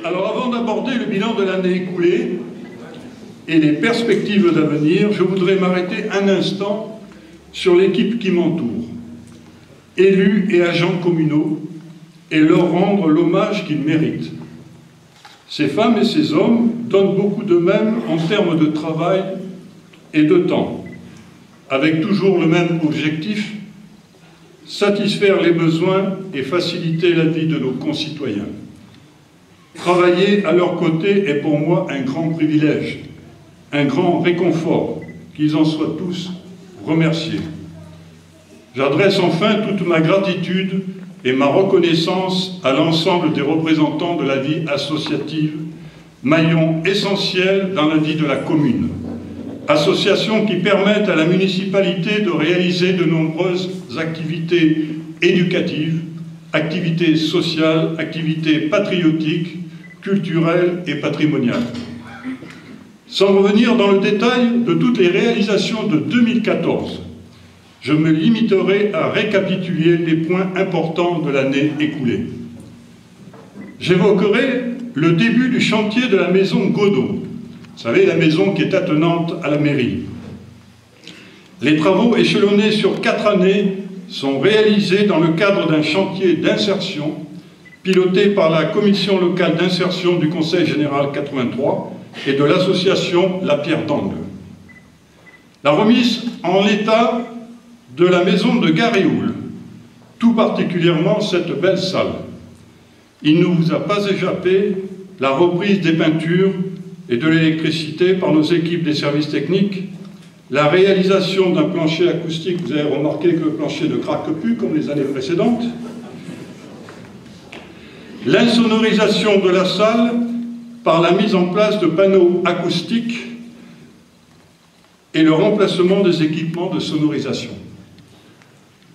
Alors avant d'aborder le bilan de l'année écoulée et les perspectives d'avenir, je voudrais m'arrêter un instant sur l'équipe qui m'entoure, élus et agents communaux, et leur rendre l'hommage qu'ils méritent. Ces femmes et ces hommes donnent beaucoup d'eux-mêmes en termes de travail et de temps, avec toujours le même objectif, satisfaire les besoins et faciliter la vie de nos concitoyens. Travailler à leur côté est pour moi un grand privilège, un grand réconfort, qu'ils en soient tous remerciés. J'adresse enfin toute ma gratitude et ma reconnaissance à l'ensemble des représentants de la vie associative, maillon essentiel dans la vie de la commune. Associations qui permettent à la municipalité de réaliser de nombreuses activités éducatives, activités sociales, activités patriotiques, culturelles et patrimoniales. Sans revenir dans le détail de toutes les réalisations de 2014, je me limiterai à récapituler les points importants de l'année écoulée. J'évoquerai le début du chantier de la maison Godot. Vous savez, la maison qui est attenante à la mairie. Les travaux échelonnés sur 4 années sont réalisés dans le cadre d'un chantier d'insertion piloté par la commission locale d'insertion du Conseil général 83 et de l'association La Pierre d'Angle. La remise en l'état de la maison de Garéoul, tout particulièrement cette belle salle. Il ne vous a pas échappé la reprise des peintures et de l'électricité par nos équipes des services techniques, la réalisation d'un plancher acoustique, vous avez remarqué que le plancher ne craque plus comme les années précédentes, l'insonorisation de la salle par la mise en place de panneaux acoustiques et le remplacement des équipements de sonorisation.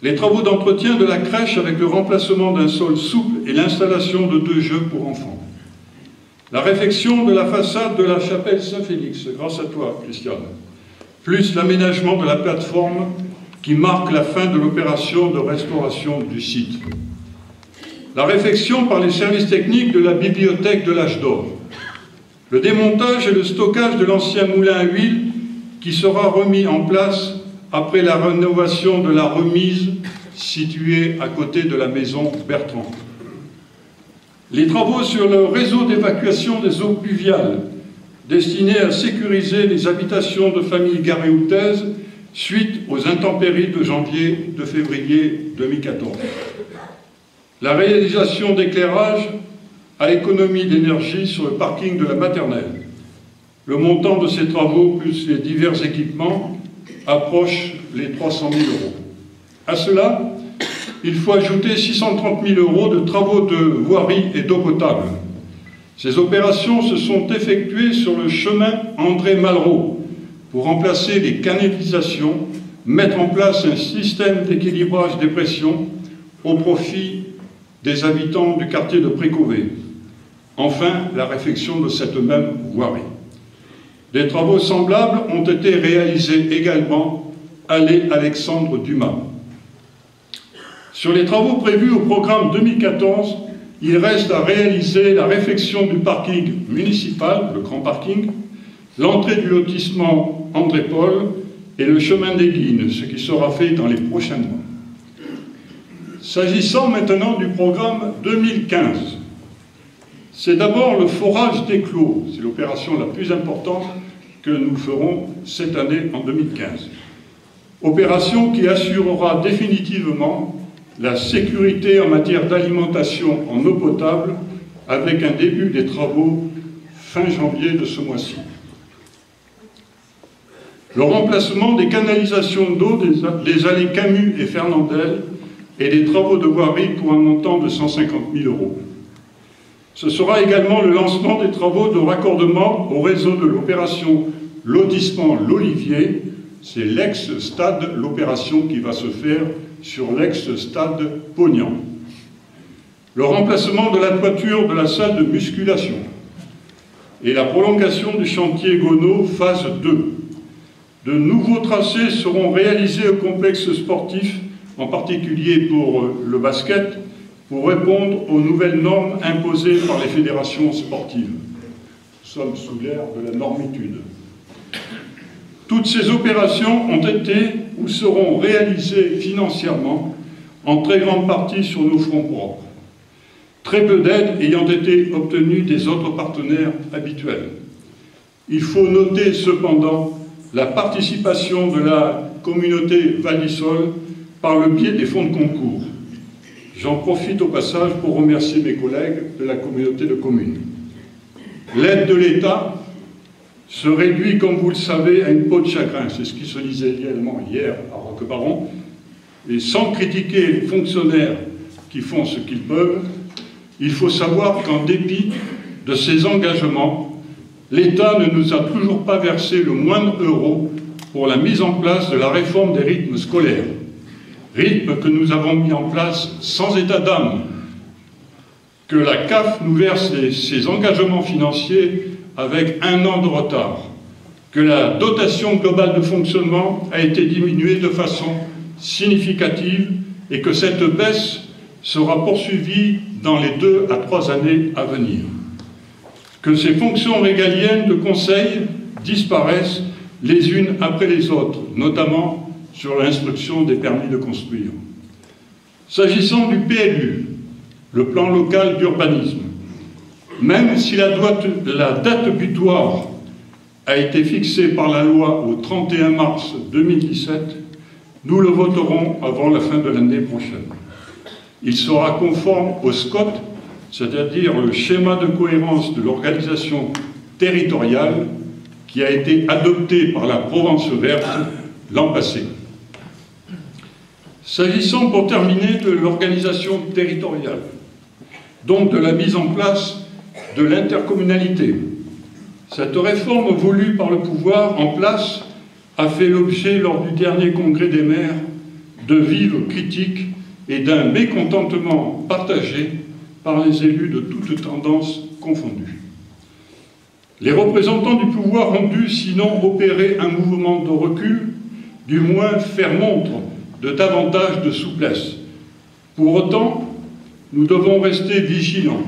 Les travaux d'entretien de la crèche avec le remplacement d'un sol souple et l'installation de 2 jeux pour enfants. La réfection de la façade de la chapelle Saint-Félix, grâce à toi, Christiane, plus l'aménagement de la plateforme qui marque la fin de l'opération de restauration du site. La réfection par les services techniques de la bibliothèque de l'Âge d'Or. Le démontage et le stockage de l'ancien moulin à huile qui sera remis en place après la rénovation de la remise située à côté de la maison Bertrand. Les travaux sur le réseau d'évacuation des eaux pluviales destinés à sécuriser les habitations de familles garéoutaises suite aux intempéries de février 2014. La réalisation d'éclairage à économie d'énergie sur le parking de la maternelle. Le montant de ces travaux plus les divers équipements approche les 300 000 €. À cela, il faut ajouter 630 000 € de travaux de voirie et d'eau potable. Ces opérations se sont effectuées sur le chemin André-Malraux pour remplacer les canalisations, mettre en place un système d'équilibrage des pressions au profit des habitants du quartier de Précové. Enfin, la réfection de cette même voirie. Des travaux semblables ont été réalisés également à l'allée Alexandre Dumas. Sur les travaux prévus au programme 2014, il reste à réaliser la réfection du parking municipal, le grand parking, l'entrée du lotissement André-Paul et le chemin des Guines, ce qui sera fait dans les prochains mois. S'agissant maintenant du programme 2015, c'est d'abord le forage des clos, c'est l'opération la plus importante que nous ferons cette année en 2015. Opération qui assurera définitivement la sécurité en matière d'alimentation en eau potable avec un début des travaux fin janvier de ce mois-ci. Le remplacement des canalisations d'eau des allées Camus et Fernandel et des travaux de voirie pour un montant de 150 000 €. Ce sera également le lancement des travaux de raccordement au réseau de l'opération lotissement L'Olivier. C'est l'ex-stade, l'opération qui va se faire sur l'ex-stade Pognan. Le remplacement de la toiture de la salle de musculation et la prolongation du chantier Gonod phase 2. De nouveaux tracés seront réalisés au complexe sportif, en particulier pour le basket, pour répondre aux nouvelles normes imposées par les fédérations sportives. Nous sommes sous l'ère de la normitude. Toutes ces opérations ont été ou seront réalisées financièrement en très grande partie sur nos fonds propres, très peu d'aides ayant été obtenues des autres partenaires habituels. Il faut noter cependant la participation de la communauté Val d'Isole par le biais des fonds de concours. J'en profite au passage pour remercier mes collègues de la communauté de communes. L'aide de l'État se réduit, comme vous le savez, à une peau de chagrin. C'est ce qui se disait également hier à Roquebaron. Et sans critiquer les fonctionnaires qui font ce qu'ils peuvent, il faut savoir qu'en dépit de ces engagements, l'État ne nous a toujours pas versé le moindre euro pour la mise en place de la réforme des rythmes scolaires. Rythme que nous avons mis en place sans état d'âme, que la CAF nous verse ses engagements financiers avec 1 an de retard, que la dotation globale de fonctionnement a été diminuée de façon significative et que cette baisse sera poursuivie dans les 2 à 3 années à venir, que ces fonctions régaliennes de conseil disparaissent les unes après les autres, notamment sur l'instruction des permis de construire. S'agissant du PLU, le plan local d'urbanisme, même si la date butoir a été fixée par la loi au 31 mars 2017, nous le voterons avant la fin de l'année prochaine. Il sera conforme au SCOT, c'est-à-dire le schéma de cohérence de l'organisation territoriale qui a été adopté par la Provence verte l'an passé. S'agissant pour terminer de l'organisation territoriale, donc de la mise en place de l'intercommunalité, cette réforme voulue par le pouvoir en place a fait l'objet lors du dernier congrès des maires de vives critiques et d'un mécontentement partagé par les élus de toutes tendances confondues. Les représentants du pouvoir ont dû sinon opérer un mouvement de recul, du moins faire montre de davantage de souplesse. Pour autant, nous devons rester vigilants,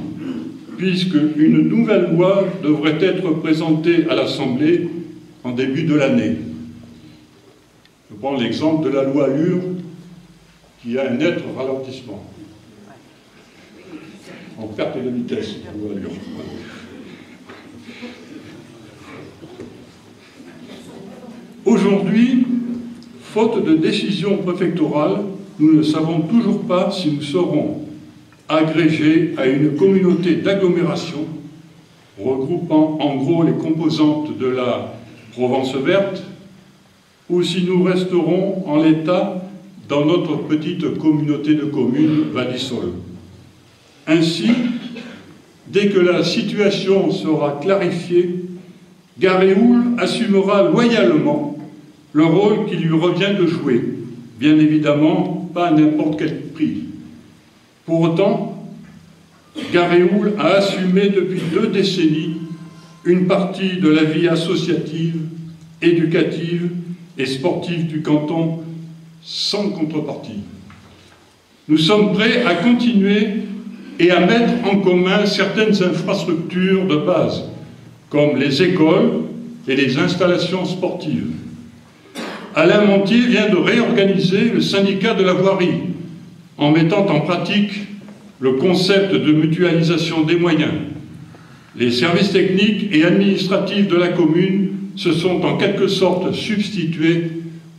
puisque une nouvelle loi devrait être présentée à l'Assemblée en début de l'année. Je prends l'exemple de la loi ALUR, qui a un net ralentissement. En perte de vitesse, la loi ALUR. Aujourd'hui, faute de décision préfectorale, nous ne savons toujours pas si nous serons agrégés à une communauté d'agglomération regroupant en gros les composantes de la Provence verte, ou si nous resterons en l'état dans notre petite communauté de communes Val d'Isole. Ainsi, dès que la situation sera clarifiée, Garéoul assumera loyalement le rôle qui lui revient de jouer, bien évidemment pas à n'importe quel prix. Pour autant, Garéoul a assumé depuis 2 décennies une partie de la vie associative, éducative et sportive du canton sans contrepartie. Nous sommes prêts à continuer et à mettre en commun certaines infrastructures de base, comme les écoles et les installations sportives. Alain Montier vient de réorganiser le syndicat de la voirie en mettant en pratique le concept de mutualisation des moyens. Les services techniques et administratifs de la commune se sont en quelque sorte substitués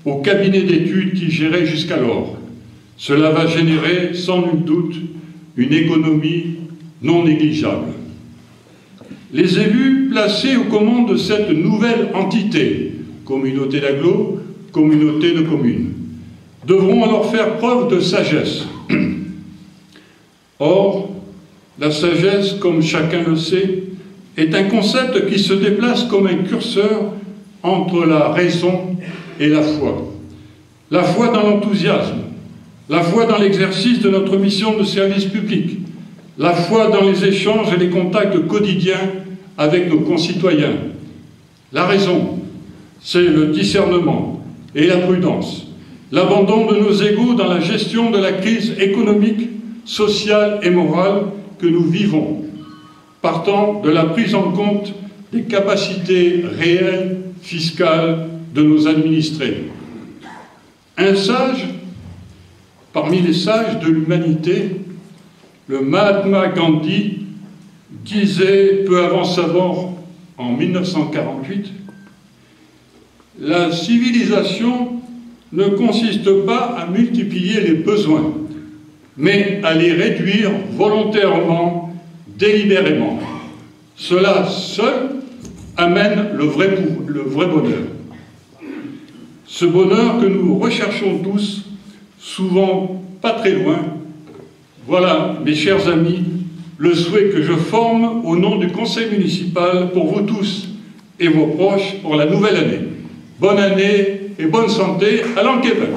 au cabinet d'études qui gérait jusqu'alors. Cela va générer sans nul doute une économie non négligeable. Les élus placés aux commandes de cette nouvelle entité, communauté d'agglo, communauté de communes, devront alors faire preuve de sagesse. Or, la sagesse, comme chacun le sait, est un concept qui se déplace comme un curseur entre la raison et la foi. La foi dans l'enthousiasme, la foi dans l'exercice de notre mission de service public, la foi dans les échanges et les contacts quotidiens avec nos concitoyens. La raison, c'est le discernement et la prudence, l'abandon de nos égos dans la gestion de la crise économique sociale et morale que nous vivons, partant de la prise en compte des capacités réelles fiscales de nos administrés. Un sage, parmi les sages de l'humanité, le Mahatma Gandhi, disait peu avant sa mort en 1948, « La civilisation ne consiste pas à multiplier les besoins, mais à les réduire volontairement, délibérément. Cela seul amène le vrai bonheur. » Ce bonheur que nous recherchons tous, souvent pas très loin, voilà, mes chers amis, le souhait que je forme au nom du Conseil municipal pour vous tous et vos proches pour la nouvelle année. Bonne année et bonne santé à l'Anquébec.